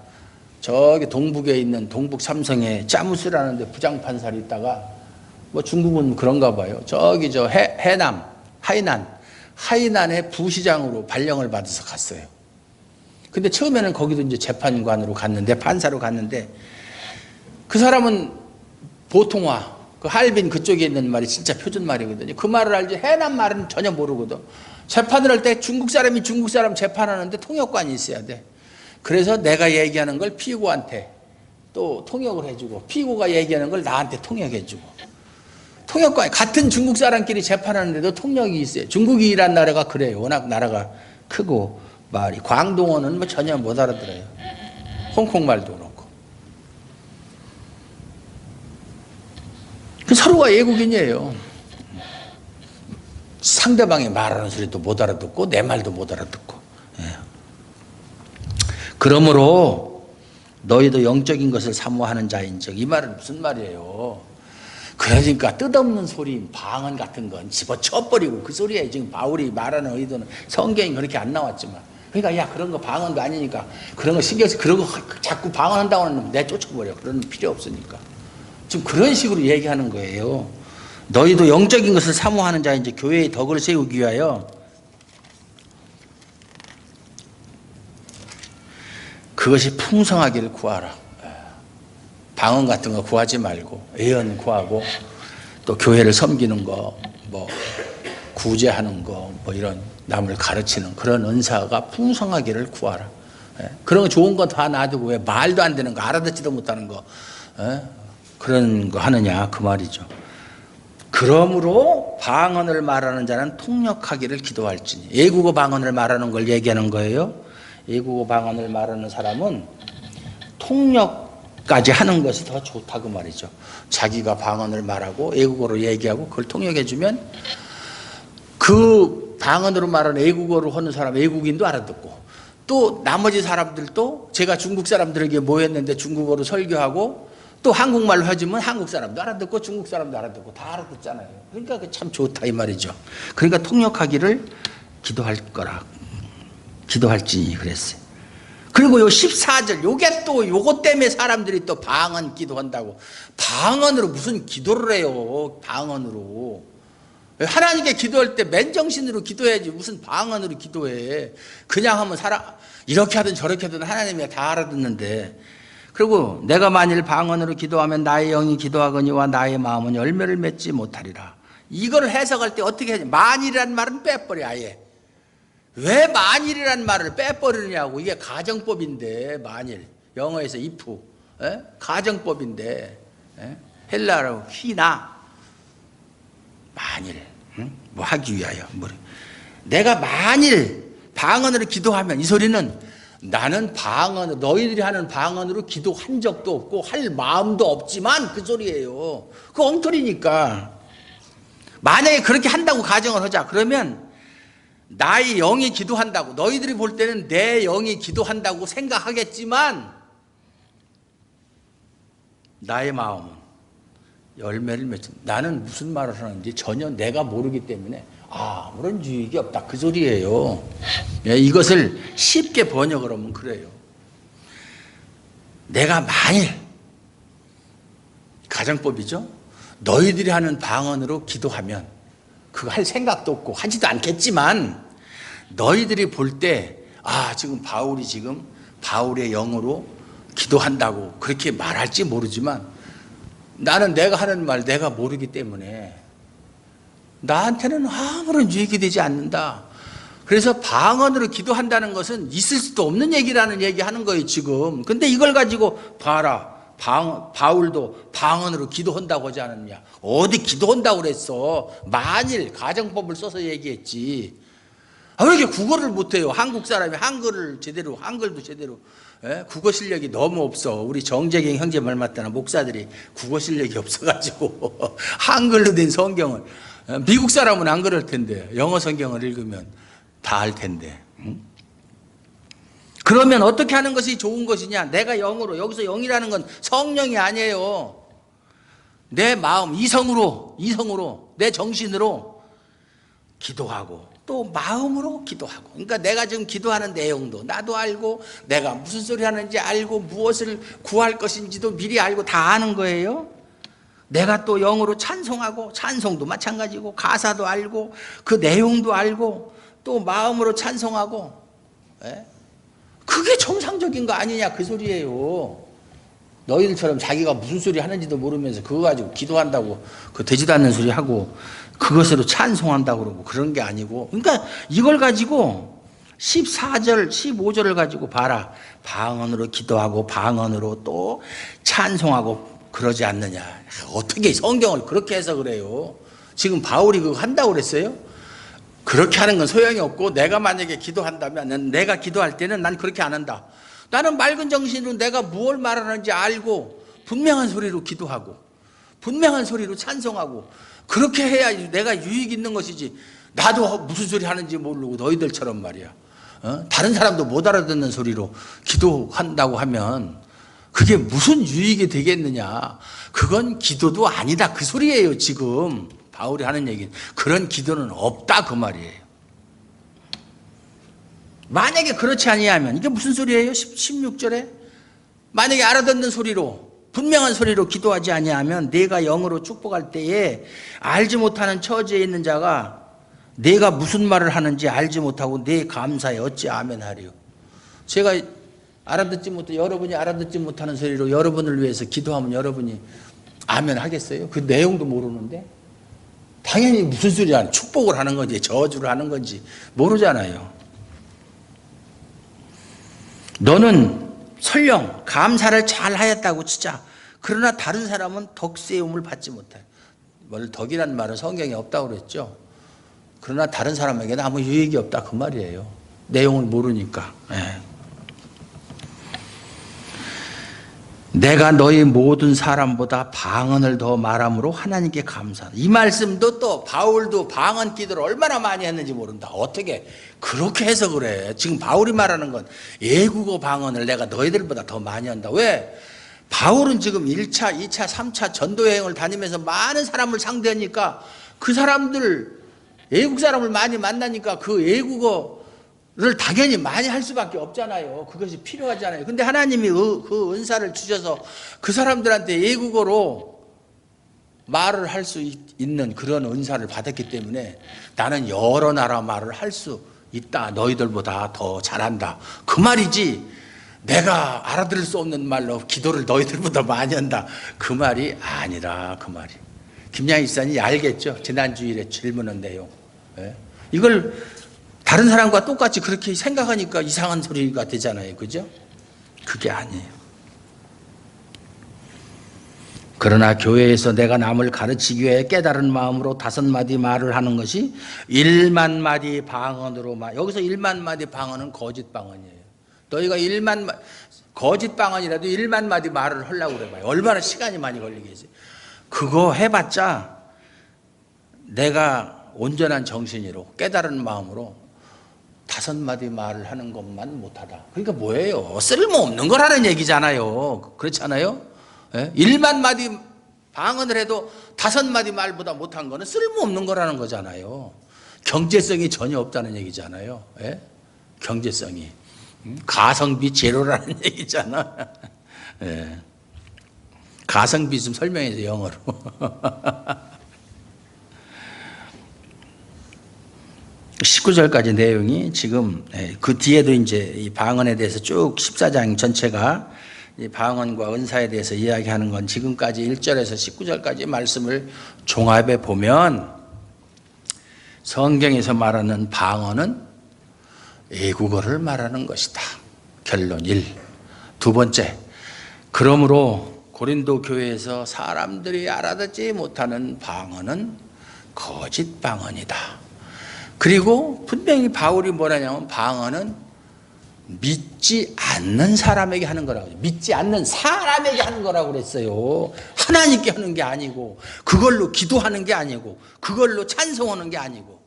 저기 동북에 있는 동북 삼성에 짜무스라는 데 부장판사로 있다가 뭐 중국은 그런가 봐요. 저기 저 해남, 하이난의 부시장으로 발령을 받아서 갔어요. 근데 처음에는 거기도 이제 재판관으로 갔는데, 판사로 갔는데, 그 사람은 보통화, 그 할빈 그쪽에 있는 말이 진짜 표준 말이거든요. 그 말을 알지 해남 말은 전혀 모르거든. 재판을 할 때 중국 사람이 중국 사람 재판하는데 통역관이 있어야 돼. 그래서 내가 얘기하는 걸 피고한테 또 통역을 해주고, 피고가 얘기하는 걸 나한테 통역해주고, 통역관이 같은 중국 사람끼리 재판하는데도 통역이 있어요. 중국이란 나라가 그래요. 워낙 나라가 크고 말이, 광동어는 뭐 전혀 못 알아들어요. 홍콩 말도 그렇고. 서로가 외국인이에요. 상대방이 말하는 소리도 못 알아듣고 내 말도 못 알아듣고. 그러므로 너희도 영적인 것을 사모하는 자인즉, 이 말은 무슨 말이에요? 그러니까 뜻없는 소리, 방언 같은 건 집어쳐버리고, 그 소리에 지금 바울이 말하는 의도는 성경이 그렇게 안 나왔지만, 그러니까 야 그런 거 방언도 아니니까 그런 거 신경 쓰고, 그런 거 자꾸 방언한다고 하면 내쫓아버려. 그런 필요 없으니까. 지금 그런 식으로 얘기하는 거예요. 너희도 영적인 것을 사모하는 자인즉 교회의 덕을 세우기 위하여 그것이 풍성하기를 구하라. 방언 같은 거 구하지 말고 예언 구하고, 또 교회를 섬기는 거, 뭐 구제하는 거, 뭐 이런 남을 가르치는 그런 은사가 풍성하기를 구하라. 그런 거 좋은 거 다 놔두고 왜 말도 안 되는 거, 알아듣지도 못하는 거, 그런 거 하느냐 그 말이죠. 그러므로 방언을 말하는 자는 통역하기를 기도할지니. 외국어 방언을 말하는 걸 얘기하는 거예요. 외국어 방언을 말하는 사람은 통역까지 하는 것이 더 좋다고 말이죠. 자기가 방언을 말하고 외국어로 얘기하고 그걸 통역해 주면 그 방언으로 말하는 외국어로 하는 사람, 외국인도 알아듣고, 또 나머지 사람들도, 제가 중국 사람들에게 모였는데 중국어로 설교하고 또 한국말로 해주면 한국 사람도 알아듣고 중국 사람도 알아듣고 다 알아듣잖아요. 그러니까 참 좋다 이 말이죠. 그러니까 통역하기를 기도할 거라. 기도할지니 그랬어요. 그리고 요 14절, 요게 또 요것 때문에 사람들이 또 방언 기도한다고. 방언으로 무슨 기도를 해요. 방언으로. 하나님께 기도할 때 맨정신으로 기도해야지 무슨 방언으로 기도해. 그냥 하면 이렇게 하든 저렇게 하든 하나님이 다 알아듣는데. 그리고 내가 만일 방언으로 기도하면 나의 영이 기도하거니와 나의 마음은 열매를 맺지 못하리라. 이걸 해석할 때 어떻게 하지? 만일이란 말은 빼버려 아예. 왜 만일이란 말을 빼버리느냐고. 이게 가정법인데, 만일. 영어에서 if. 가정법인데. 헬라로 휘나. 만일. 뭐 하기 위하여. 내가 만일 방언으로 기도하면, 이 소리는 나는 방언, 너희들이 하는 방언으로 기도한 적도 없고 할 마음도 없지만 그 소리예요. 그 엉터리니까. 만약에 그렇게 한다고 가정을 하자. 그러면 나의 영이 기도한다고, 너희들이 볼 때는 내 영이 기도한다고 생각하겠지만 나의 마음은 열매를 맺지. 나는 무슨 말을 하는지 전혀 내가 모르기 때문에 아무런 유익이 없다 그 소리예요. 이것을 쉽게 번역을 하면 그래요. 내가 만일, 가정법이죠, 너희들이 하는 방언으로 기도하면 그거 할 생각도 없고 하지도 않겠지만 너희들이 볼 때 지금 바울의 영으로 기도한다고 그렇게 말할지 모르지만 나는 내가 하는 말 내가 모르기 때문에 나한테는 아무런 유익이 되지 않는다. 그래서 방언으로 기도한다는 것은 있을 수도 없는 얘기라는 얘기 하는 거예요 지금. 근데 이걸 가지고 봐라, 바울도 방언으로 기도한다고 하지 않았냐. 어디 기도한다고 그랬어. 만일, 가정법을 써서 얘기했지. 왜 이렇게 국어를 못해요? 한국 사람이 한글도 제대로 국어 실력이 너무 없어. 우리 정재경 형제 말 맞다나 목사들이 국어 실력이 없어가지고 한글로 된 성경을, 미국 사람은 안 그럴 텐데 영어 성경을 읽으면 다 할 텐데. 그러면 어떻게 하는 것이 좋은 것이냐? 내가 영으로, 여기서 영이라는 건 성령이 아니에요. 내 마음, 이성으로 내 정신으로 기도하고 또 마음으로 기도하고. 그러니까 내가 지금 기도하는 내용도 나도 알고, 내가 무슨 소리 하는지 알고, 무엇을 구할 것인지도 미리 알고 다 아는 거예요. 내가 또 영어로 찬송하고, 찬송도 마찬가지고, 가사도 알고, 그 내용도 알고, 또 마음으로 찬송하고. 그게 정상적인 거 아니냐, 그 소리예요. 너희들처럼 자기가 무슨 소리 하는지도 모르면서 그거 가지고 기도한다고 그 되지도 않는 소리 하고 그것으로 찬송한다고 그러고 그런 게 아니고. 그러니까 이걸 가지고 14절 15절을 가지고 봐라. 방언으로 기도하고 방언으로 또 찬송하고 그러지 않느냐. 어떻게 성경을 그렇게 해서 그래요. 지금 바울이 그거 한다고 그랬어요? 그렇게 하는 건 소용이 없고, 내가 만약에 기도한다면, 내가 기도할 때는 난 그렇게 안 한다. 나는 맑은 정신으로 내가 무엇을 말하는지 알고 분명한 소리로 기도하고 분명한 소리로 찬송하고 그렇게 해야 내가 유익 있는 것이지. 나도 무슨 소리 하는지 모르고 너희들처럼 말이야. 다른 사람도 못 알아듣는 소리로 기도한다고 하면 그게 무슨 유익이 되겠느냐. 그건 기도도 아니다, 그 소리예요. 지금 바울이 하는 얘기는 그런 기도는 없다, 그 말이에요. 만약에 그렇지 아니하면 이게 무슨 소리예요? 16절에 만약에 알아듣는 소리로 분명한 소리로 기도하지 아니하면 내가 영으로 축복할 때에 알지 못하는 처지에 있는 자가 내가 무슨 말을 하는지 알지 못하고 내 감사에 어찌 아멘하리요. 제가 알아듣지 못해 여러분이 알아듣지 못하는 소리로 여러분을 위해서 기도하면 여러분이 아멘하겠어요? 그 내용도 모르는데. 당연히 무슨 소리야, 축복을 하는 건지 저주를 하는 건지 모르잖아요. 너는 설령 감사를 잘 하였다고 치자. 그러나 다른 사람은 덕세움을 받지 못해. 덕이라는 말은 성경에 없다고 그랬죠. 그러나 다른 사람에게는 아무 유익이 없다, 그 말이에요. 내용을 모르니까. 내가 너희 모든 사람보다 방언을 더 말함으로 하나님께 감사하다. 이 말씀도 또 바울도 방언 기도를 얼마나 많이 했는지 모른다. 어떻게 그렇게 해서 그래. 지금 바울이 말하는 건 애국어 방언을 내가 너희들보다 더 많이 한다. 왜? 바울은 지금 1차, 2차, 3차 전도여행을 다니면서 많은 사람을 상대하니까 그 사람들 애국 사람을 많이 만나니까 그 애국어를 당연히 많이 할 수밖에 없잖아요. 그것이 필요하잖아요. 근데 하나님이 그 은사를 주셔서 그 사람들한테 애국어로 말을 할 수 있는 그런 은사를 받았기 때문에 나는 여러 나라 말을 할 수 있다. 너희들보다 더 잘한다. 그 말이지 내가 알아들을 수 없는 말로 기도를 너희들보다 많이 한다. 그 말이 아니라, 그 말이. 김양희 집사님이 알겠죠? 지난주일에 질문한 내용. 이걸 다른 사람과 똑같이 그렇게 생각하니까 이상한 소리가 되잖아요. 그죠? 그게 아니에요. 그러나 교회에서 내가 남을 가르치기 위해 깨달은 마음으로 5마디 말을 하는 것이 1만 마디 방언으로 여기서 1만 마디 방언은 거짓 방언이에요. 너희가 거짓 방언이라도 1만 마디 말을 하려고 그래봐요. 얼마나 시간이 많이 걸리겠어요. 그거 해봤자 내가 온전한 정신으로 깨달은 마음으로 5마디 말을 하는 것만 못하다. 그러니까 뭐예요? 쓸모없는 거라는 얘기잖아요. 그렇잖아요? 1만 마디 방언을 해도 5마디 말보다 못한 거는 쓸모없는 거라는 거잖아요. 경제성이 전혀 없다는 얘기잖아요. 경제성이. 가성비 제로라는 얘기잖아. 가성비 좀 설명해줘, 영어로. 19절까지 내용이 지금 그 뒤에도 이제 이 방언에 대해서 쭉 14장 전체가 이 방언과 은사에 대해서 이야기하는 건 지금까지 1절에서 19절까지 말씀을 종합해 보면 성경에서 말하는 방언은 애국어를 말하는 것이다. 결론 1. 두 번째, 그러므로 고린도 교회에서 사람들이 알아듣지 못하는 방언은 거짓 방언이다. 그리고 분명히 바울이 뭐라냐면 방언은 믿지 않는 사람에게 하는 거라고. 믿지 않는 사람에게 하는 거라고 그랬어요. 하나님께 하는 게 아니고, 그걸로 기도하는 게 아니고, 그걸로 찬송하는 게 아니고.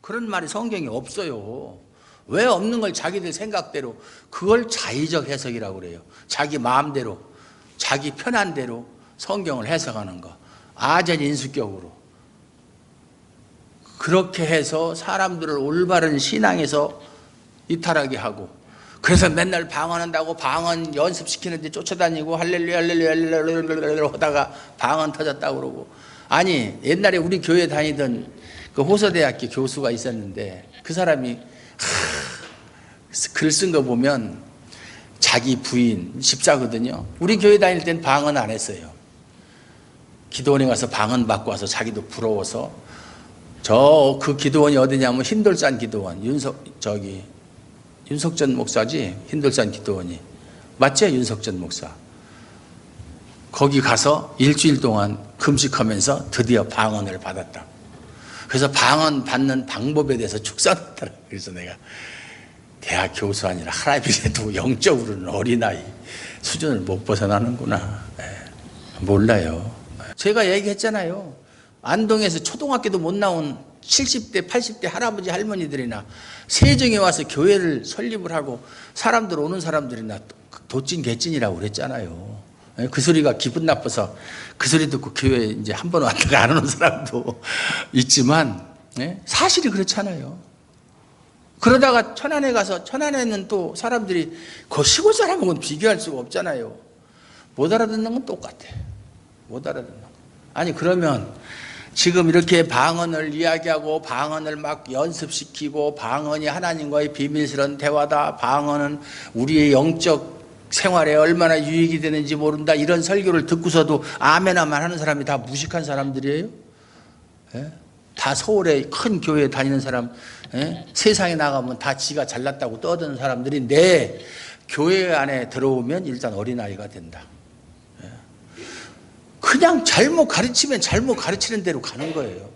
그런 말이 성경에 없어요. 왜 없는 걸 자기들 생각대로, 그걸 자의적 해석이라고 그래요. 자기 마음대로, 자기 편한 대로 성경을 해석하는 거. 아전인수격으로. 그렇게 해서 사람들을 올바른 신앙에서 이탈하게 하고, 그래서 맨날 방언한다고 방언 연습시키는데 쫓아다니고 할렐루야 할렐루야 할렐루야 하다가 방언 터졌다고 그러고. 아니, 옛날에 우리 교회 다니던 그 호서대학교 교수가 있었는데 그 사람이 글 쓴 거 보면 자기 부인 집사거든요. 우리 교회 다닐 땐 방언 안 했어요. 기도원에 가서 방언 받고 와서 자기도 부러워서, 저 그 기도원이 어디냐면 흰돌산 기도원, 윤석전 목사지, 흰돌산 기도원이. 맞죠? 윤석전 목사. 거기 가서 일주일 동안 금식하면서 드디어 방언을 받았다. 그래서 방언 받는 방법에 대해서 축사했더라. 그래서 내가 대학 교수 아니라 할아버지도 영적으로는 어린아이 수준을 못 벗어나는구나. 몰라요. 제가 얘기했잖아요. 안동에서 초등학교도 못 나온 70대 80대 할아버지 할머니들이나 세종에 와서 교회를 설립을 하고 사람들 오는 사람들이나 도찐 개찐이라고 그랬잖아요. 그 소리가 기분 나빠서 그 소리 듣고 교회 이제 한 번 왔다가 안 오는 사람도 있지만 사실이 그렇잖아요. 그러다가 천안에 가서, 천안에는 또 사람들이 그 시골 사람하고는 비교할 수가 없잖아요. 못 알아듣는 건 똑같아. 못 알아듣는 거. 아니, 그러면 지금 이렇게 방언을 이야기하고 방언을 막 연습시키고 방언이 하나님과의 비밀스러운 대화다, 방언은 우리의 영적 생활에 얼마나 유익이 되는지 모른다, 이런 설교를 듣고서도 아멘아멘 하는 사람이 다 무식한 사람들이에요? 다 서울에 큰 교회에 다니는 사람, 세상에 나가면 다 지가 잘났다고 떠드는 사람들인데 교회 안에 들어오면 일단 어린아이가 된다. 그냥 잘못 가르치면 잘못 가르치는 대로 가는 거예요.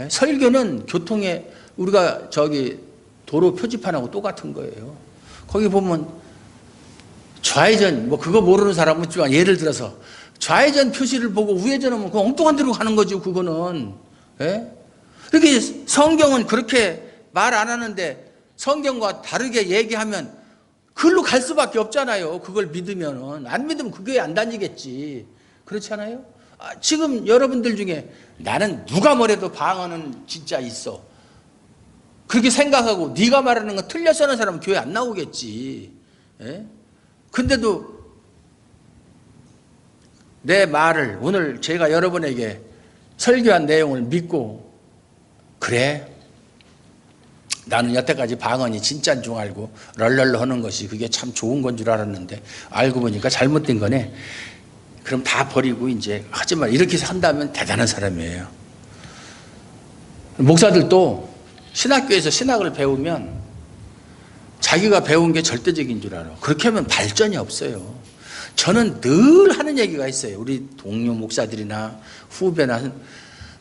설교는 교통에, 우리가 도로 표지판하고 똑같은 거예요. 거기 보면 좌회전, 뭐 그거 모르는 사람은 있지만, 예를 들어서 좌회전 표시를 보고 우회전하면 그 엉뚱한 데로 가는 거죠, 그거는. 이렇게 성경은 그렇게 말 안 하는데 성경과 다르게 얘기하면 그걸로 갈 수밖에 없잖아요. 그걸 믿으면은. 안 믿으면 그 교회 안 다니겠지. 그렇지 않아요? 지금 여러분들 중에 나는 누가 뭐래도 방언은 진짜 있어, 그렇게 생각하고 네가 말하는 거 틀려서 하는 사람은 교회 안 나오겠지. 근데도 내 말을, 오늘 제가 여러분에게 설교한 내용을 믿고, 그래, 나는 여태까지 방언이 진짜인 줄 알고 럴럴러 하는 것이 그게 참 좋은 건 줄 알았는데 알고 보니까 잘못된 거네. 그럼 다 버리고 이제 하지 마, 이렇게 한다면 대단한 사람이에요. 목사들도 신학교에서 신학을 배우면 자기가 배운 게 절대적인 줄 알아. 그렇게 하면 발전이 없어요. 저는 늘 하는 얘기가 있어요. 우리 동료 목사들이나 후배나,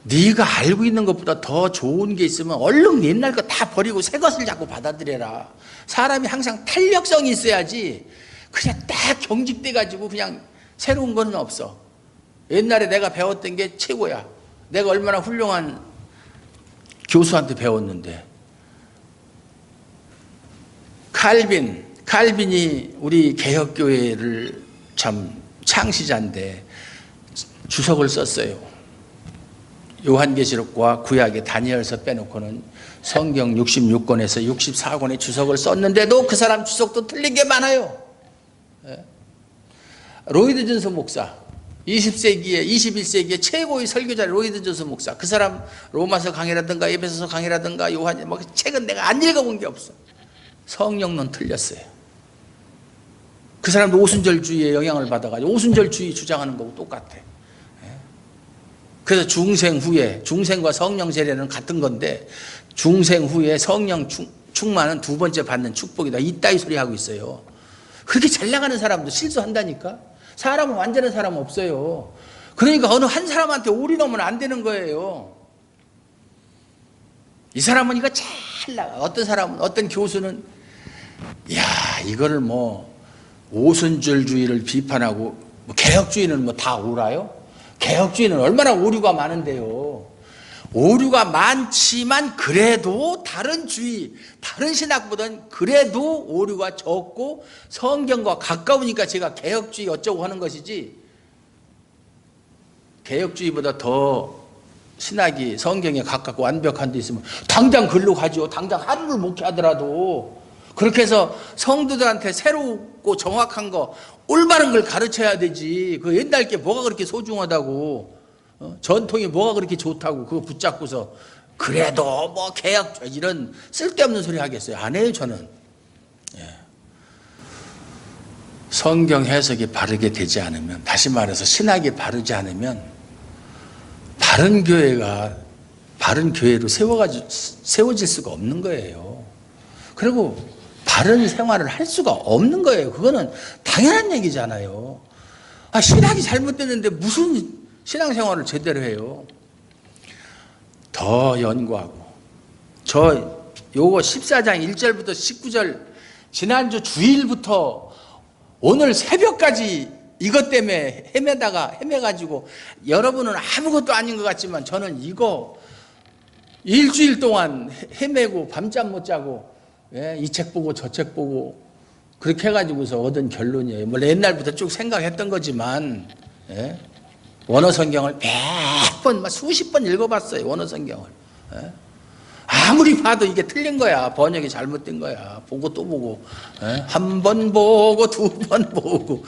네가 알고 있는 것보다 더 좋은 게 있으면 얼른 옛날 거 다 버리고 새 것을 자꾸 받아들여라. 사람이 항상 탄력성이 있어야지 그냥 딱 경직돼 가지고 그냥 새로운 거는 없어. 옛날에 내가 배웠던 게 최고야. 내가 얼마나 훌륭한 교수한테 배웠는데. 칼빈이 우리 개혁교회를 참 창시자인데 주석을 썼어요. 요한계시록과 구약의 다니엘서 빼놓고는 성경 66권에서 64권의 주석을 썼는데도 그 사람 주석도 틀린 게 많아요. 로이드 존스 목사, 20세기에 21세기의 최고의 설교자 로이드 존스 목사, 그 사람 로마서 강의라든가 에베소서 강의라든가 요한, 뭐 책은 내가 안 읽어본 게 없어. 성령론 틀렸어요. 그 사람도 오순절주의에 영향을 받아가지고 오순절주의 주장하는 거고 똑같아. 그래서 중생 후에, 중생과 성령 세례는 같은 건데 중생 후에 성령 충만은 두 번째 받는 축복이다, 이따위 소리 하고 있어요. 그렇게 잘 나가는 사람도 실수한다니까. 사람은 완전한 사람 없어요. 그러니까 어느 한 사람한테 올인하면 안 되는 거예요. 이 사람은 이거 잘 나가. 어떤 사람은, 어떤 교수는 야, 이거를 뭐 오순절주의를 비판하고 뭐 개혁주의는 뭐 다 옳아요? 개혁주의는 얼마나 오류가 많은데요. 오류가 많지만 그래도 다른 주의, 다른 신학보다는 그래도 오류가 적고 성경과 가까우니까 제가 개혁주의 어쩌고 하는 것이지, 개혁주의보다 더 신학이 성경에 가깝고 완벽한 데 있으면 당장 글로 가죠. 당장 하루를 목회하더라도. 그렇게 해서 성도들한테 새롭고 정확한 거, 올바른 걸 가르쳐야 되지. 그 옛날 게 뭐가 그렇게 소중하다고, 전통이 뭐가 그렇게 좋다고 그거 붙잡고서 그래도 뭐 개혁 이런 쓸데없는 소리 하겠어요? 안 해요, 저는. 성경 해석이 바르게 되지 않으면, 다시 말해서 신학이 바르지 않으면 바른 교회가 바른 교회로 세워질 수가 없는 거예요. 그리고 바른 생활을 할 수가 없는 거예요. 그거는 당연한 얘기잖아요. 신학이 잘못됐는데 무슨 신앙생활을 제대로 해요? 더 연구하고. 요거 14장 1절부터 19절 지난주 주일부터 오늘 새벽까지 이것 때문에 헤매가지고, 여러분은 아무것도 아닌 것 같지만 저는 이거 일주일 동안 헤매고 밤잠 못 자고, 이 책 보고 저 책 보고 그렇게 해가지고서 얻은 결론이에요. 물론 옛날부터 쭉 생각했던 거지만, 원어 성경을 100번, 수십 번 읽어봤어요. 원어 성경을. 아무리 봐도 이게 틀린 거야. 번역이 잘못된 거야. 보고 또 보고, 한 번 보고 두 번 보고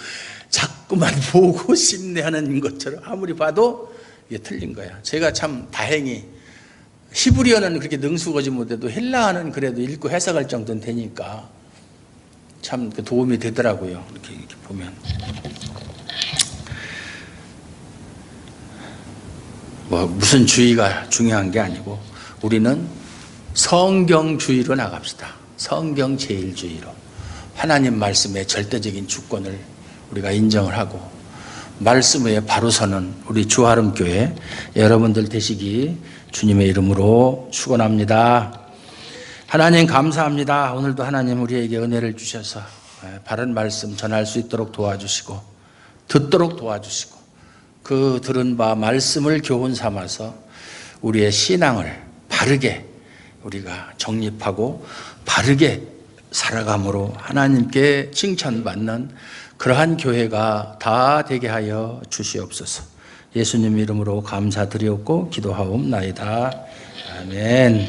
자꾸만 보고 싶네 하는 것처럼 아무리 봐도 이게 틀린 거야. 제가 참 다행히 히브리어는 그렇게 능숙하지 못해도 헬라어는 그래도 읽고 해석할 정도는 되니까 참 도움이 되더라고요. 이렇게 보면. 무슨 주의가 중요한 게 아니고 우리는 성경주의로 나갑시다. 성경 제일주의로. 하나님 말씀의 절대적인 주권을 우리가 인정을 하고 말씀 위에 바로 서는 우리 주하름교회 여러분들 되시기 주님의 이름으로 축원합니다. 하나님 감사합니다. 오늘도 하나님 우리에게 은혜를 주셔서 바른 말씀 전할 수 있도록 도와주시고 듣도록 도와주시고 그 들은 바 말씀을 교훈 삼아서 우리의 신앙을 바르게 우리가 정립하고 바르게 살아감으로 하나님께 칭찬받는 그러한 교회가 다 되게 하여 주시옵소서. 예수님 이름으로 감사드리옵고 기도하옵나이다. 아멘.